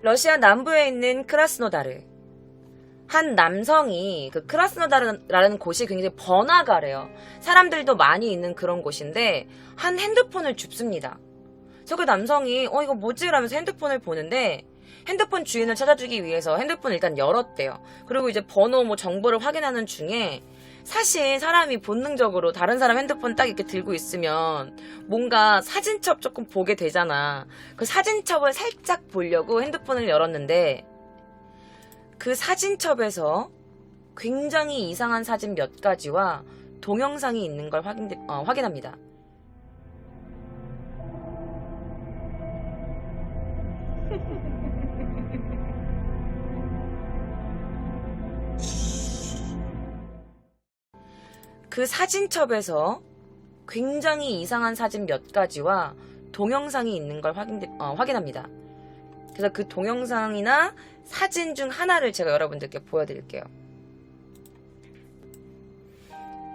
러시아 남부에 있는 크라스노다르. 한 남성이 그 크라스노다르라는 곳이 굉장히 번화가래요. 사람들도 많이 있는 그런 곳인데 한 핸드폰을 줍습니다. 그래서 그 남성이 이거 뭐지? 라면서 핸드폰을 보는데 핸드폰 주인을 찾아주기 위해서 핸드폰을 일단 열었대요. 그리고 이제 번호 정보를 확인하는 중에 사실 사람이 본능적으로 다른 사람 핸드폰 딱 이렇게 들고 있으면 뭔가 사진첩 조금 보게 되잖아. 그 사진첩을 살짝 보려고 핸드폰을 열었는데 그 사진첩에서 굉장히 이상한 사진 몇 가지와 동영상이 있는 걸 확인합니다. 그 사진첩에서 굉장히 이상한 사진 몇 가지와 동영상이 있는 걸 확인합니다. 그래서 그 동영상이나 사진 중 하나를 제가 여러분들께 보여드릴게요.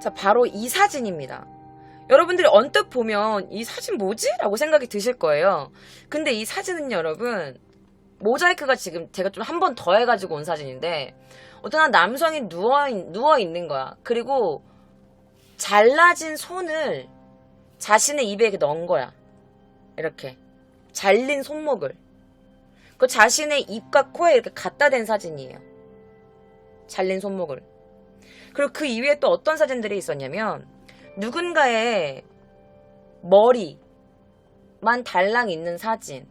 자, 바로 이 사진입니다. 여러분들이 언뜻 보면 이 사진 뭐지? 라고 생각이 드실 거예요. 근데 이 사진은 여러분 모자이크가 지금 제가 좀 한 번 더 해가지고 온 사진인데 어떤 한 남성이 누워 있는 거야. 그리고 잘라진 손을 자신의 입에 이렇게 넣은 거야. 이렇게 잘린 손목을 그 자신의 입과 코에 이렇게 갖다 댄 사진이에요. 잘린 손목을. 그리고 그 이후에 또 어떤 사진들이 있었냐면 누군가의 머리만 달랑 있는 사진,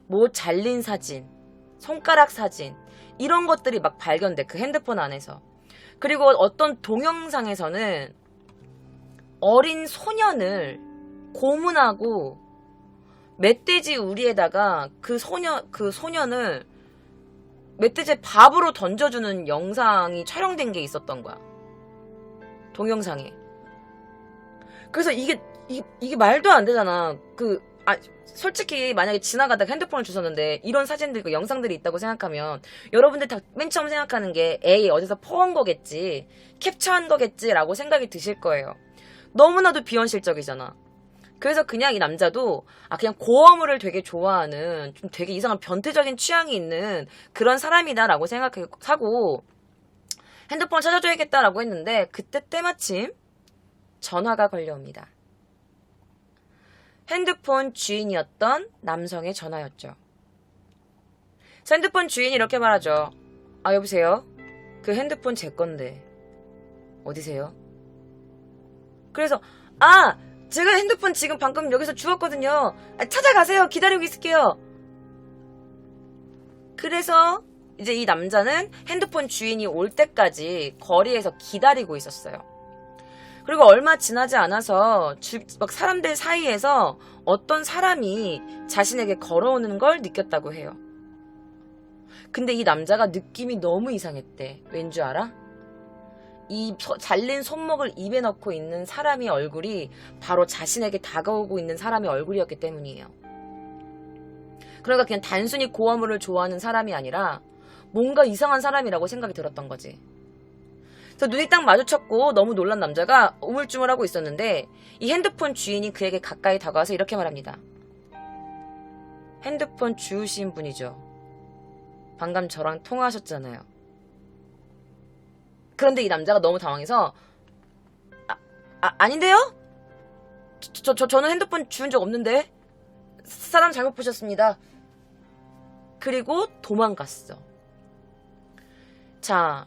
뭐 잘린 사진, 손가락 사진 이런 것들이 막 발견돼. 그 핸드폰 안에서. 그리고 어떤 동영상에서는 어린 소년을 고문하고 멧돼지 우리에다가 그 소년을 멧돼지 밥으로 던져주는 영상이 촬영된 게 있었던 거야. 동영상에. 그래서 이게 말도 안 되잖아. 솔직히 만약에 지나가다가 핸드폰을 주웠는데 이런 사진들, 영상들이 있다고 생각하면 여러분들 다 맨 처음 생각하는 게 에이 어디서 퍼온 거겠지, 캡처한 거겠지라고 생각이 드실 거예요. 너무나도 비현실적이잖아. 그래서 그냥 이 남자도 그냥 고어물을 되게 좋아하는 좀 되게 이상한 변태적인 취향이 있는 그런 사람이다라고 생각하고 핸드폰을 찾아줘야겠다라고 했는데 그때 때마침 전화가 걸려옵니다. 핸드폰 주인이었던 남성의 전화였죠. 핸드폰 주인이 이렇게 말하죠. 여보세요? 그 핸드폰 제 건데 어디세요? 그래서 제가 핸드폰 지금 방금 여기서 주웠거든요. 찾아가세요. 기다리고 있을게요. 그래서 이제 이 남자는 핸드폰 주인이 올 때까지 거리에서 기다리고 있었어요. 그리고 얼마 지나지 않아서 막 사람들 사이에서 어떤 사람이 자신에게 걸어오는 걸 느꼈다고 해요. 근데 이 남자가 느낌이 너무 이상했대. 왠 줄 알아? 이 잘린 손목을 입에 넣고 있는 사람의 얼굴이 바로 자신에게 다가오고 있는 사람의 얼굴이었기 때문이에요. 그러니까 그냥 단순히 고어물을 좋아하는 사람이 아니라 뭔가 이상한 사람이라고 생각이 들었던 거지. 그래서 눈이 딱 마주쳤고 너무 놀란 남자가 우물쭈물하고 있었는데 이 핸드폰 주인이 그에게 가까이 다가와서 이렇게 말합니다. 핸드폰 주우신 분이죠. 방금 저랑 통화하셨잖아요. 그런데 이 남자가 너무 당황해서 아닌데요? 저는 핸드폰 주운 적 없는데 사람 잘못 보셨습니다. 그리고 도망갔어. 자,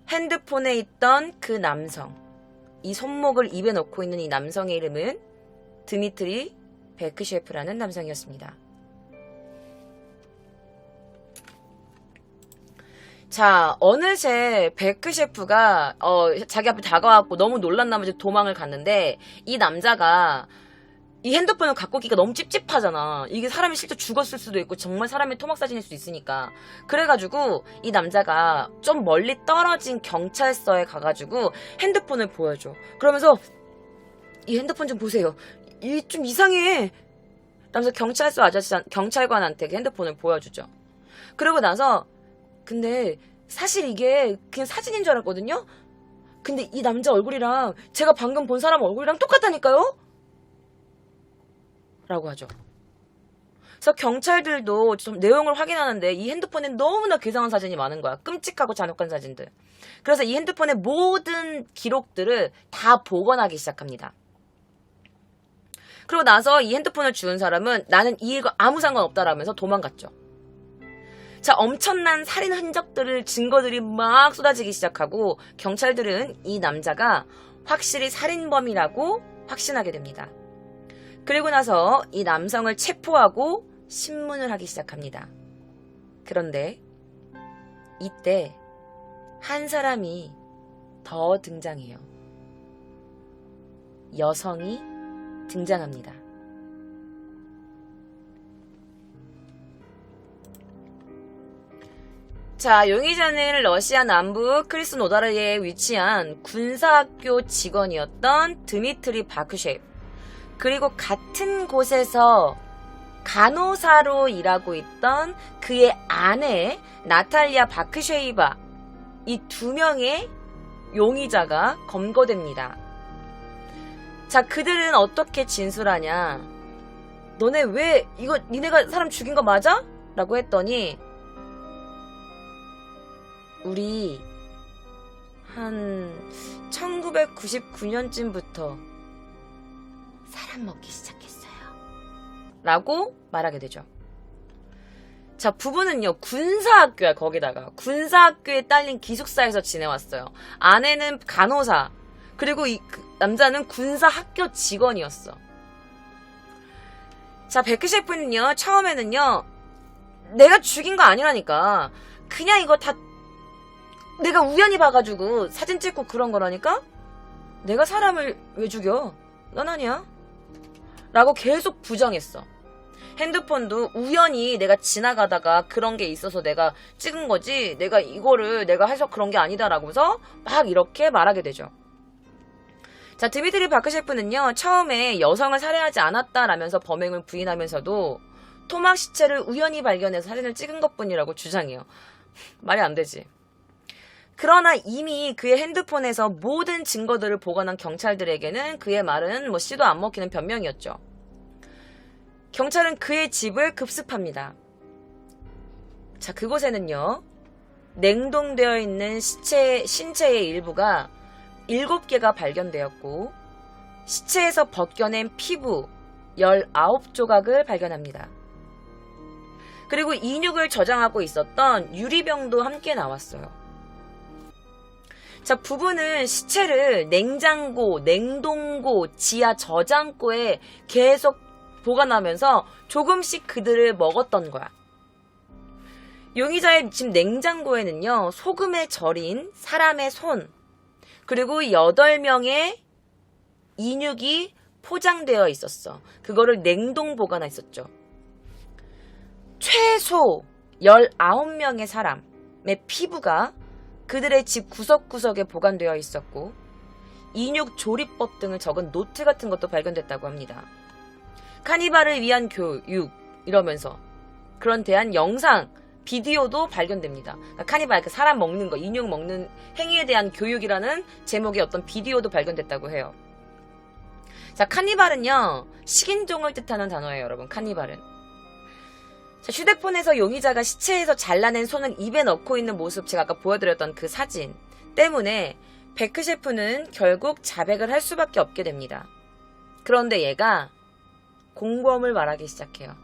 핸드폰에 있던 그 남성, 이 손목을 입에 넣고 있는 이 남성의 이름은 드미트리 베크셰프라는 남성이었습니다. 자, 어느새 베크셰프가 자기 앞에 다가왔고 너무 놀란 나머지 도망을 갔는데 이 남자가 이 핸드폰을 갖고 있기가 너무 찝찝하잖아. 이게 사람이 실제 죽었을 수도 있고 정말 사람의 토막사진일 수도 있으니까. 그래가지고 이 남자가 좀 멀리 떨어진 경찰서에 가가지고 핸드폰을 보여줘. 그러면서 이 핸드폰 좀 보세요. 이 좀 이상해. 그러면서 경찰관한테 그 핸드폰을 보여주죠. 그러고 나서 근데 사실 이게 그냥 사진인 줄 알았거든요? 근데 이 남자 얼굴이랑 제가 방금 본 사람 얼굴이랑 똑같다니까요? 라고 하죠. 그래서 경찰들도 좀 내용을 확인하는데 이 핸드폰에 너무나 괴상한 사진이 많은 거야. 끔찍하고 잔혹한 사진들. 그래서 이 핸드폰의 모든 기록들을 다 복원하기 시작합니다. 그러고 나서 이 핸드폰을 주운 사람은 나는 이 일과 아무 상관없다라면서 도망갔죠. 자, 엄청난 살인 흔적들을, 증거들이 막 쏟아지기 시작하고 경찰들은 이 남자가 확실히 살인범이라고 확신하게 됩니다. 그리고 나서 이 남성을 체포하고 신문을 하기 시작합니다. 그런데 이때 한 사람이 더 등장해요. 여성이 등장합니다. 자, 용의자는 러시아 남부 크리스노다르에 위치한 군사학교 직원이었던 드미트리 바크셰프, 그리고 같은 곳에서 간호사로 일하고 있던 그의 아내 나탈리아 바크셰이바, 이 두 명의 용의자가 검거됩니다. 자, 그들은 어떻게 진술하냐? 너네 왜 이거 니네가 사람 죽인 거 맞아? 라고 했더니 우리 한 1999년쯤부터 사람 먹기 시작했어요. 라고 말하게 되죠. 자, 부부는요, 군사학교야, 거기다가. 군사학교에 딸린 기숙사에서 지내왔어요. 아내는 간호사, 그리고 남자는 군사학교 직원이었어. 자, 베크 셰프는요, 처음에는요, 내가 죽인 거 아니라니까. 그냥 이거 다 내가 우연히 봐가지고 사진 찍고 그런 거라니까? 내가 사람을 왜 죽여? 넌 아니야. 라고 계속 부정했어. 핸드폰도 우연히 내가 지나가다가 그런 게 있어서 내가 찍은 거지, 내가 이거를 내가 해서 그런 게 아니다라고서 막 이렇게 말하게 되죠. 자, 드미트리 바크셰프는요, 처음에 여성을 살해하지 않았다라면서 범행을 부인하면서도 토막 시체를 우연히 발견해서 사진을 찍은 것뿐이라고 주장해요. 말이 안 되지. 그러나 이미 그의 핸드폰에서 모든 증거들을 보관한 경찰들에게는 그의 말은 뭐 씨도 안 먹히는 변명이었죠. 경찰은 그의 집을 급습합니다. 자, 그곳에는요, 냉동되어 있는 신체의 일부가 7개가 발견되었고, 시체에서 벗겨낸 피부 19조각을 발견합니다. 그리고 인육을 저장하고 있었던 유리병도 함께 나왔어요. 자, 부부는 시체를 냉장고, 냉동고, 지하 저장고에 계속 보관하면서 조금씩 그들을 먹었던 거야. 용의자의 집 냉장고에는요, 소금에 절인 사람의 손, 그리고 8명의 인육이 포장되어 있었어. 그거를 냉동 보관했었죠. 최소 19명의 사람의 피부가 그들의 집 구석구석에 보관되어 있었고, 인육 조리법 등을 적은 노트 같은 것도 발견됐다고 합니다. 카니발을 위한 교육, 이러면서 그런 대한 영상, 비디오도 발견됩니다. 그러니까 카니발, 그 사람 먹는 거, 인육 먹는 행위에 대한 교육이라는 제목의 어떤 비디오도 발견됐다고 해요. 자, 카니발은요, 식인종을 뜻하는 단어예요, 여러분. 카니발은. 자, 휴대폰에서 용의자가 시체에서 잘라낸 손을 입에 넣고 있는 모습, 제가 아까 보여드렸던 그 사진 때문에 베크 셰프는 결국 자백을 할 수밖에 없게 됩니다. 그런데 얘가 공범을 말하기 시작해요.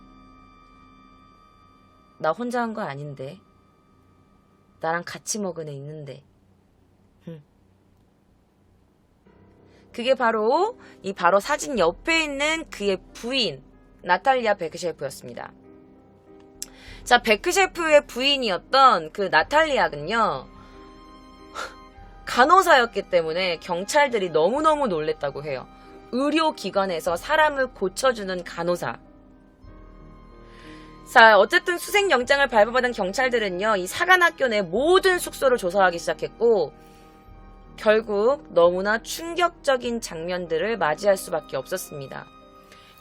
나 혼자 한 거 아닌데. 나랑 같이 먹은 애 있는데. 그게 바로 바로 사진 옆에 있는 그의 부인 나탈리아 베크 셰프였습니다. 자, 베크 셰프의 부인이었던 그 나탈리아는요, 간호사였기 때문에 경찰들이 너무너무 놀랬다고 해요. 의료기관에서 사람을 고쳐주는 간호사. 자, 어쨌든 수색영장을 발부받은 경찰들은요, 이 사관학교 내 모든 숙소를 조사하기 시작했고, 결국 너무나 충격적인 장면들을 맞이할 수밖에 없었습니다.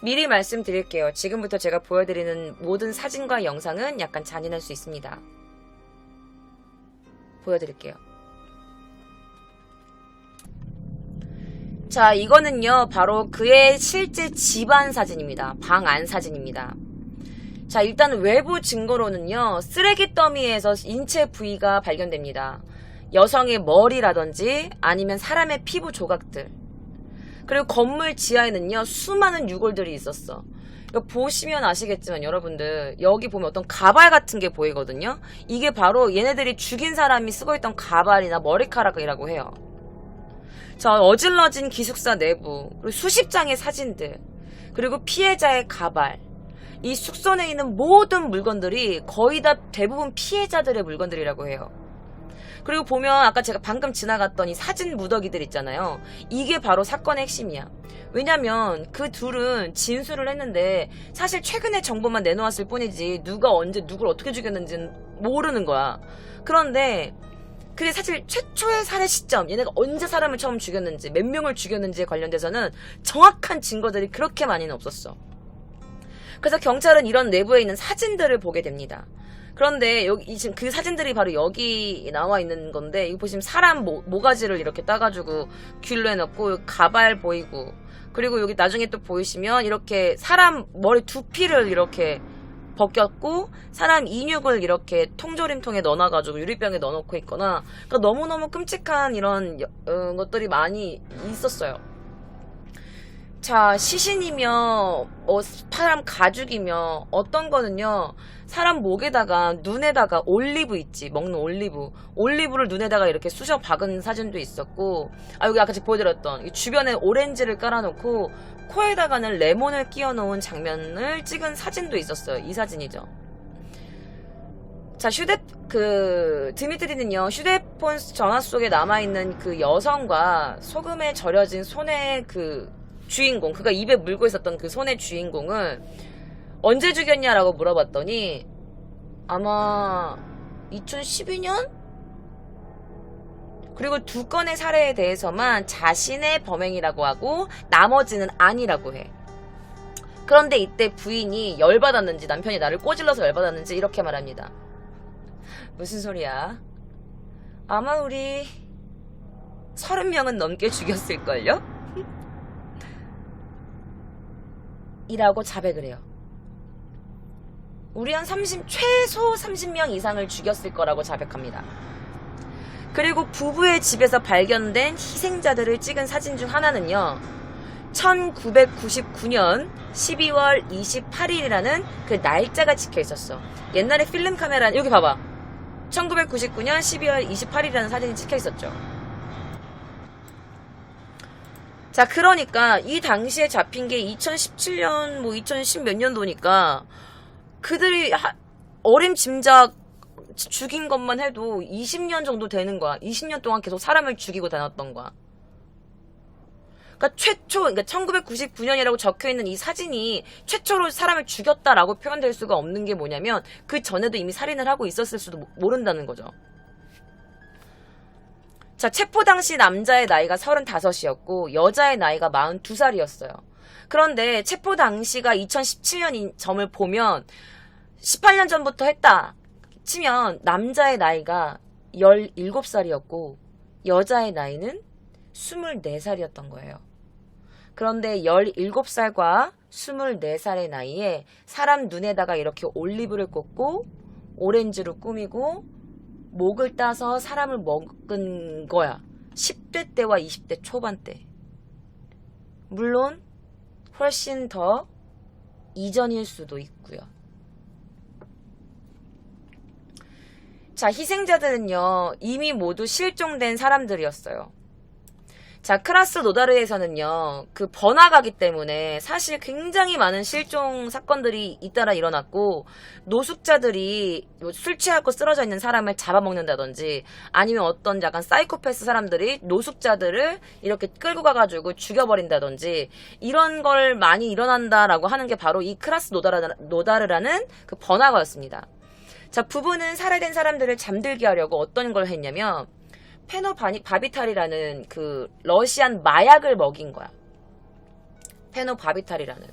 미리 말씀드릴게요. 지금부터 제가 보여드리는 모든 사진과 영상은 약간 잔인할 수 있습니다. 보여드릴게요. 자, 이거는요, 바로 그의 실제 집안 사진입니다. 방 안 사진입니다. 자, 일단 외부 증거로는요, 쓰레기 더미에서 인체 부위가 발견됩니다. 여성의 머리라든지 아니면 사람의 피부 조각들. 그리고 건물 지하에는요, 수많은 유골들이 있었어. 이거 보시면 아시겠지만 여러분들, 여기 보면 어떤 가발 같은 게 보이거든요. 이게 바로 얘네들이 죽인 사람이 쓰고 있던 가발이나 머리카락이라고 해요. 자, 어질러진 기숙사 내부, 그리고 수십 장의 사진들, 그리고 피해자의 가발. 이 숙소 내에 있는 모든 물건들이 거의 다 대부분 피해자들의 물건들이라고 해요. 그리고 보면 아까 제가 방금 지나갔던 이 사진 무더기들 있잖아요. 이게 바로 사건의 핵심이야. 왜냐면 그 둘은 진술을 했는데 사실 최근에 정보만 내놓았을 뿐이지 누가 언제 누굴 어떻게 죽였는지는 모르는 거야. 그런데 그게 사실 최초의 살해 시점, 얘네가 언제 사람을 처음 죽였는지, 몇 명을 죽였는지에 관련돼서는 정확한 증거들이 그렇게 많이는 없었어. 그래서 경찰은 이런 내부에 있는 사진들을 보게 됩니다. 그런데 여기 지금 그 사진들이 바로 여기 나와 있는 건데, 이거 보시면 사람 모가지를 이렇게 따가지고 귤로 해놓고 가발 보이고, 그리고 여기 나중에 또 보이시면 이렇게 사람 머리 두피를 이렇게 벗겼고 사람 인육을 이렇게 통조림통에 넣어놔가지고 유리병에 넣어놓고 있거나, 그러니까 너무너무 끔찍한 이런 것들이 많이 있었어요. 자, 시신이며 사람 가죽이며 어떤 거는요, 사람 목에다가 눈에다가 올리브 있지, 먹는 올리브를 눈에다가 이렇게 쑤셔 박은 사진도 있었고, 여기 아까 제가 보여드렸던 이 주변에 오렌지를 깔아놓고 코에다가는 레몬을 끼워 놓은 장면을 찍은 사진도 있었어요. 이 사진이죠. 자, 드미트리는요, 휴대폰 전화 속에 남아있는 그 여성과 소금에 절여진 손의 그 주인공, 그가 입에 물고 있었던 그 손의 주인공을 언제 죽였냐라고 물어봤더니 아마 2012년? 그리고 2건의 살해에 대해서만 자신의 범행이라고 하고 나머지는 아니라고 해. 그런데 이때 부인이 열받았는지, 남편이 나를 꼬질러서 열받았는지 이렇게 말합니다. 무슨 소리야? 아마 우리 30명은 넘게 죽였을걸요? 이라고 자백을 해요. 우리 한 최소 30명 이상을 죽였을 거라고 자백합니다. 그리고 부부의 집에서 발견된 희생자들을 찍은 사진 중 하나는요, 1999년 12월 28일이라는 그 날짜가 찍혀 있었어. 옛날에 필름 카메라, 여기 봐봐. 1999년 12월 28일이라는 사진이 찍혀 있었죠. 자, 그러니까 이 당시에 잡힌 게 2017년 2010 몇 년도니까 그들이 어림짐작 죽인 것만 해도 20년 정도 되는 거야. 20년 동안 계속 사람을 죽이고 다녔던 거야. 그러니까 1999년이라고 적혀있는 이 사진이 최초로 사람을 죽였다라고 표현될 수가 없는 게 뭐냐면, 그 전에도 이미 살인을 하고 있었을 수도 모른다는 거죠. 자, 체포 당시 남자의 나이가 35이었고 여자의 나이가 42살이었어요. 그런데 체포 당시가 2017년인 점을 보면 18년 전부터 했다 치면 남자의 나이가 17살이었고 여자의 나이는 24살이었던 거예요. 그런데 17살과 24살의 나이에 사람 눈에다가 이렇게 올리브를 꽂고 오렌지로 꾸미고 목을 따서 사람을 먹은 거야. 10대 때와 20대 초반 때. 물론 훨씬 더 이전일 수도 있고요. 자, 희생자들은요, 이미 모두 실종된 사람들이었어요. 자, 크라스 노다르에서는요, 그 번화가기 때문에 사실 굉장히 많은 실종 사건들이 잇따라 일어났고, 노숙자들이 술 취하고 쓰러져 있는 사람을 잡아먹는다든지, 아니면 어떤 약간 사이코패스 사람들이 노숙자들을 이렇게 끌고 가가지고 죽여버린다든지, 이런 걸 많이 일어난다라고 하는 게 바로 이 크라스 노다르라는 그 번화가였습니다. 자, 부부는 살해된 사람들을 잠들게 하려고 어떤 걸 했냐면, 페노바비탈이라는 그 러시안 마약을 먹인 거야. 페노바비탈이라는.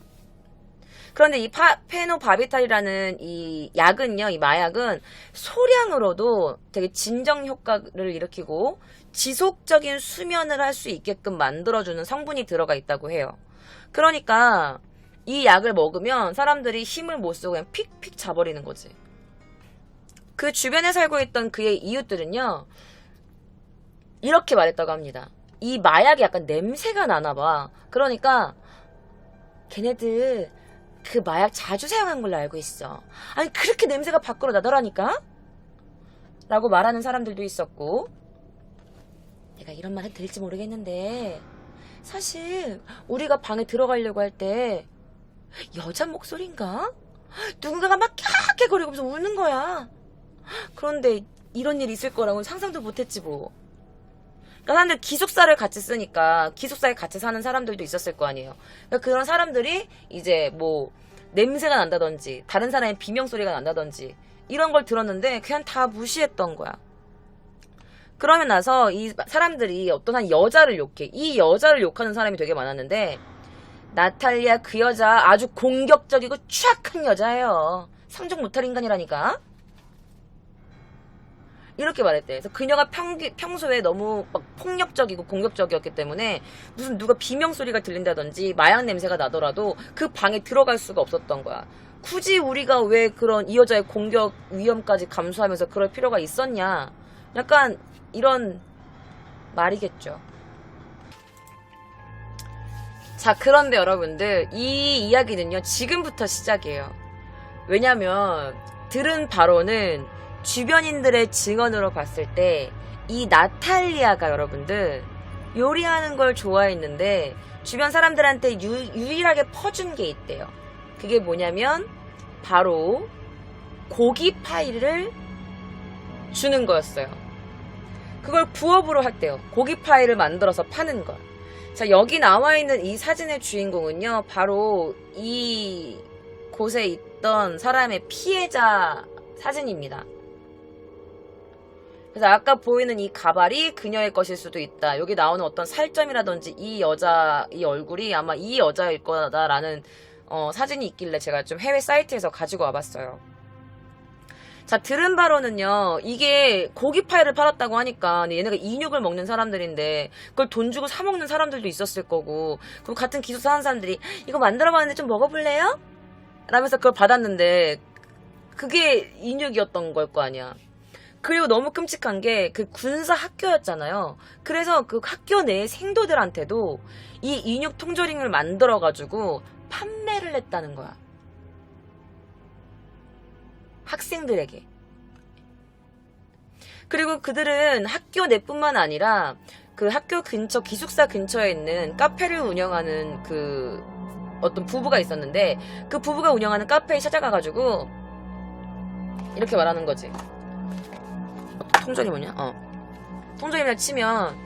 그런데 이 페노바비탈이라는 이 약은요, 이 마약은 소량으로도 되게 진정 효과를 일으키고 지속적인 수면을 할 수 있게끔 만들어주는 성분이 들어가 있다고 해요. 그러니까 이 약을 먹으면 사람들이 힘을 못 쓰고 그냥 픽픽 자버리는 거지. 그 주변에 살고 있던 그의 이웃들은요, 이렇게 말했다고 합니다. 이 마약이 약간 냄새가 나나 봐. 그러니까 걔네들 그 마약 자주 사용한 걸로 알고 있어. 아니 그렇게 냄새가 밖으로 나더라니까? 라고 말하는 사람들도 있었고, 내가 이런 말 해도 될지 모르겠는데 사실 우리가 방에 들어가려고 할 때 여자 목소리인가? 누군가가 막 캬캬거리면서 우는 거야. 그런데 이런 일이 있을 거라고는 상상도 못했지 뭐. 그러니까 사람들 기숙사를 같이 쓰니까 기숙사에 같이 사는 사람들도 있었을 거 아니에요. 그러니까 그런 사람들이 이제 뭐 냄새가 난다든지 다른 사람의 비명소리가 난다든지 이런 걸 들었는데 그냥 다 무시했던 거야. 그러면 나서 이 사람들이 어떤 한 여자를 욕해. 이 여자를 욕하는 사람이 되게 많았는데, 나탈리아 그 여자 아주 공격적이고 취약한 여자예요. 상종 못할 인간이라니까. 이렇게 말했대. 그래서 그녀가 평소에 너무 막 폭력적이고 공격적이었기 때문에 무슨 누가 비명소리가 들린다든지 마약 냄새가 나더라도 그 방에 들어갈 수가 없었던 거야. 굳이 우리가 왜 그런 이 여자의 공격 위험까지 감수하면서 그럴 필요가 있었냐. 약간 이런 말이겠죠. 자, 그런데 여러분들, 이 이야기는요 지금부터 시작이에요. 왜냐면 들은 바로는 주변인들의 증언으로 봤을 때 이 나탈리아가 여러분들 요리하는 걸 좋아했는데 주변 사람들한테 유일하게 퍼준 게 있대요. 그게 뭐냐면 바로 고기 파이를 주는 거였어요. 그걸 부업으로 했대요. 고기 파이를 만들어서 파는 걸. 자, 여기 나와 있는 이 사진의 주인공은요, 바로 이 곳에 있던 사람의 피해자 사진입니다. 그래서 아까 보이는 이 가발이 그녀의 것일 수도 있다. 여기 나오는 어떤 살점이라든지 이 여자, 이 얼굴이 아마 이 여자일 거다라는 사진이 있길래 제가 좀 해외 사이트에서 가지고 와봤어요. 자, 들은 바로는요, 이게 고기 파이를 팔았다고 하니까 얘네가 인육을 먹는 사람들인데 그걸 돈 주고 사 먹는 사람들도 있었을 거고, 그리고 같은 기숙사 하는 사람들이 이거 만들어봤는데 좀 먹어볼래요? 라면서 그걸 받았는데 그게 인육이었던 걸 거 아니야. 그리고 너무 끔찍한 게 그 군사 학교였잖아요. 그래서 그 학교 내 생도들한테도 이 인육 통조림을 만들어가지고 판매를 했다는 거야. 학생들에게. 그리고 그들은 학교 내뿐만 아니라 그 학교 근처, 기숙사 근처에 있는 카페를 운영하는 그 어떤 부부가 있었는데, 그 부부가 운영하는 카페에 찾아가가지고 이렇게 말하는 거지. 통조림 뭐냐? 통조림을 치면,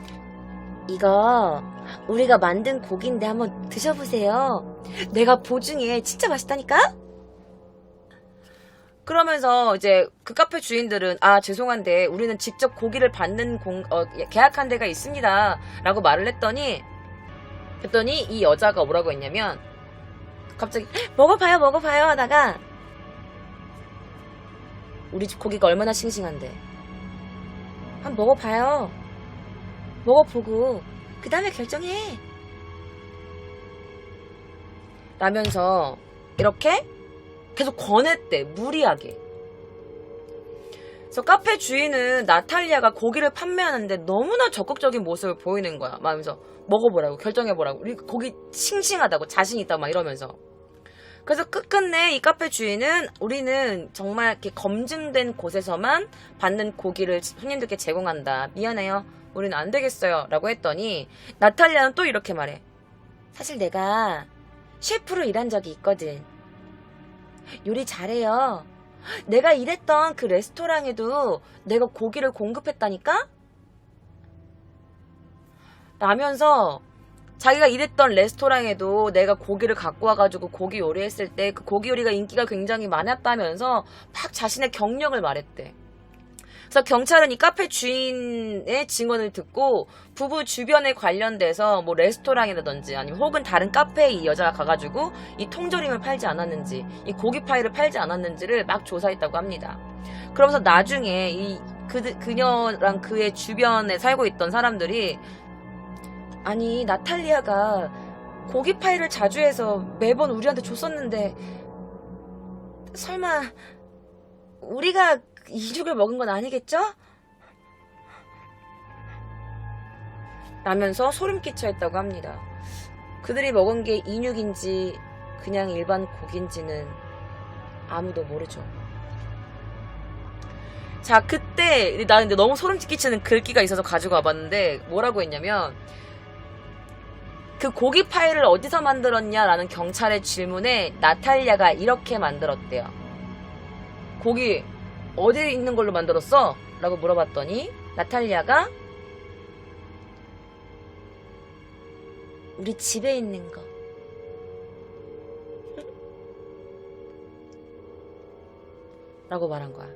이거 우리가 만든 고기인데 한번 드셔보세요. 내가 보증해. 진짜 맛있다니까? 그러면서 이제 그 카페 주인들은 죄송한데 우리는 직접 고기를 받는 계약한 데가 있습니다 라고 말을 했더니 이 여자가 뭐라고 했냐면 갑자기 먹어봐요 하다가, 우리 집 고기가 얼마나 싱싱한데 한번 먹어봐요. 먹어보고 그 다음에 결정해 라면서 이렇게 계속 권했대, 무리하게. 그래서 카페 주인은 나탈리아가 고기를 판매하는데 너무나 적극적인 모습을 보이는 거야. 말하면서 먹어보라고, 결정해보라고, 우리 고기 싱싱하다고, 자신 있다고 막 이러면서. 그래서 끝끝내 이 카페 주인은 우리는 정말 이렇게 검증된 곳에서만 받는 고기를 손님들께 제공한다. 미안해요. 우리는 안 되겠어요. 라고 했더니 나탈리아는 또 이렇게 말해. 사실 내가 셰프로 일한 적이 있거든. 요리 잘해요. 내가 일했던 그 레스토랑에도 내가 고기를 공급했다니까? 라면서 자기가 일했던 레스토랑에도 내가 고기를 갖고 와가지고 고기 요리했을 때 그 고기 요리가 인기가 굉장히 많았다면서 막 자신의 경력을 말했대. 그래서 경찰은 이 카페 주인의 증언을 듣고 부부 주변에 관련돼서 뭐 레스토랑이라든지 아니면 혹은 다른 카페에 이 여자가 가가지고 이 통조림을 팔지 않았는지, 이 고기 파이를 팔지 않았는지를 막 조사했다고 합니다. 그러면서 나중에 이 그녀랑 그의 주변에 살고 있던 사람들이, 아니 나탈리아가 고기 파이를 자주 해서 매번 우리한테 줬었는데 설마 우리가 이죽을 먹은 건 아니겠죠? 라면서 소름 끼쳐 했다고 합니다. 그들이 먹은 게 인육인지 그냥 일반 고기인지는 아무도 모르죠. 자, 그때 나 근데 너무 소름 끼치는 글귀가 있어서 가지고 와봤는데 뭐라고 했냐면, 그 고기 파이를 어디서 만들었냐라는 경찰의 질문에 나탈리아가 이렇게 만들었대요. 고기 어디 있는 걸로 만들었어? 라고 물어봤더니 나탈리아가 우리 집에 있는 거. 라고 말한 거야.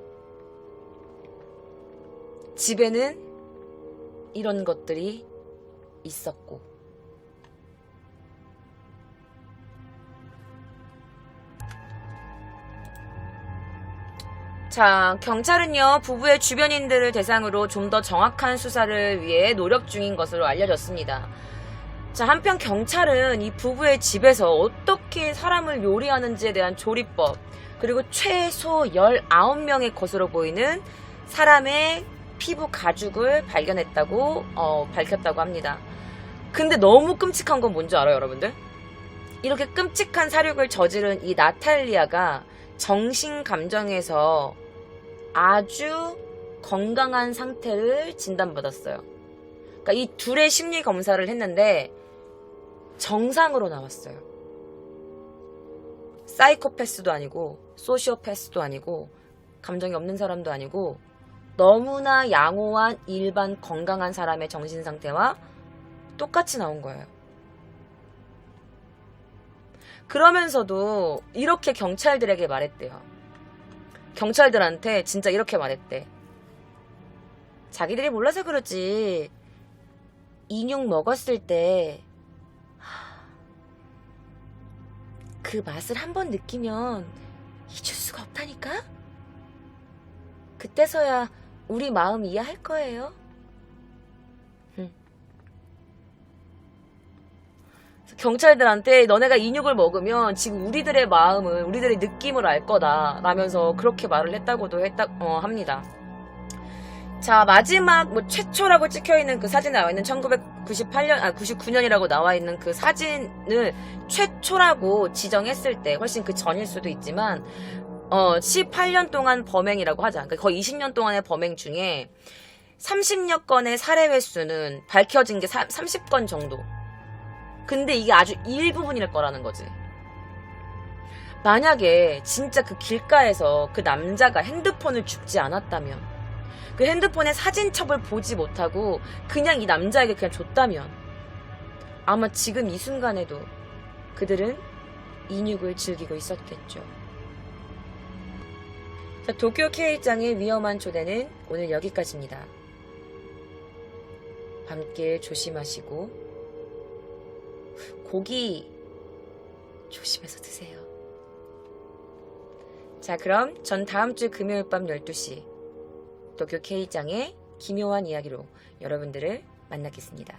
집에는 이런 것들이 있었고. 자, 경찰은요, 부부의 주변인들을 대상으로 좀 더 정확한 수사를 위해 노력 중인 것으로 알려졌습니다. 자, 한편 경찰은 이 부부의 집에서 어떻게 사람을 요리하는지에 대한 조리법, 그리고 최소 19명의 것으로 보이는 사람의 피부 가죽을 발견했다고 밝혔다고 합니다. 근데 너무 끔찍한 건 뭔지 알아요, 여러분들? 이렇게 끔찍한 사륙을 저지른 이 나탈리아가 정신 감정에서 아주 건강한 상태를 진단받았어요. 그러니까 이 둘의 심리 검사를 했는데 정상으로 나왔어요. 사이코패스도 아니고 소시오패스도 아니고 감정이 없는 사람도 아니고 너무나 양호한 일반 건강한 사람의 정신 상태와 똑같이 나온 거예요. 그러면서도 이렇게 경찰들에게 말했대요. 경찰들한테 진짜 이렇게 말했대. 자기들이 몰라서 그러지. 인육 먹었을 때 그 맛을 한번 느끼면 잊을 수가 없다니까? 그때서야 우리 마음 이해할 거예요. 경찰들한테 너네가 인육을 먹으면 지금 우리들의 마음을, 우리들의 느낌을 알 거다 라면서 그렇게 말을 했다고도 합니다. 자, 마지막 최초라고 찍혀있는 그 사진에 나와있는 99년이라고 나와있는 그 사진을 최초라고 지정했을 때 훨씬 그 전일 수도 있지만 18년 동안 범행이라고 하자. 그러니까 거의 20년 동안의 범행 중에 30여 건의 살해 횟수는 밝혀진 게 30건 정도. 근데 이게 아주 일부분일 거라는 거지. 만약에 진짜 그 길가에서 그 남자가 핸드폰을 줍지 않았다면, 그 핸드폰의 사진첩을 보지 못하고 그냥 이 남자에게 그냥 줬다면 아마 지금 이 순간에도 그들은 인육을 즐기고 있었겠죠. 자, 도쿄 K장의 위험한 초대는 오늘 여기까지입니다. 밤길 조심하시고 고기 조심해서 드세요. 자, 그럼 전 다음 주 금요일 밤 12시 도쿄 K장의 기묘한 이야기로 여러분들을 만나겠습니다.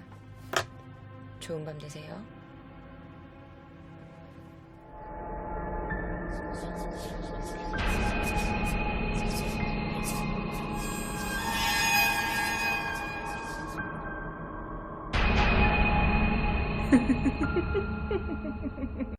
좋은 밤 되세요.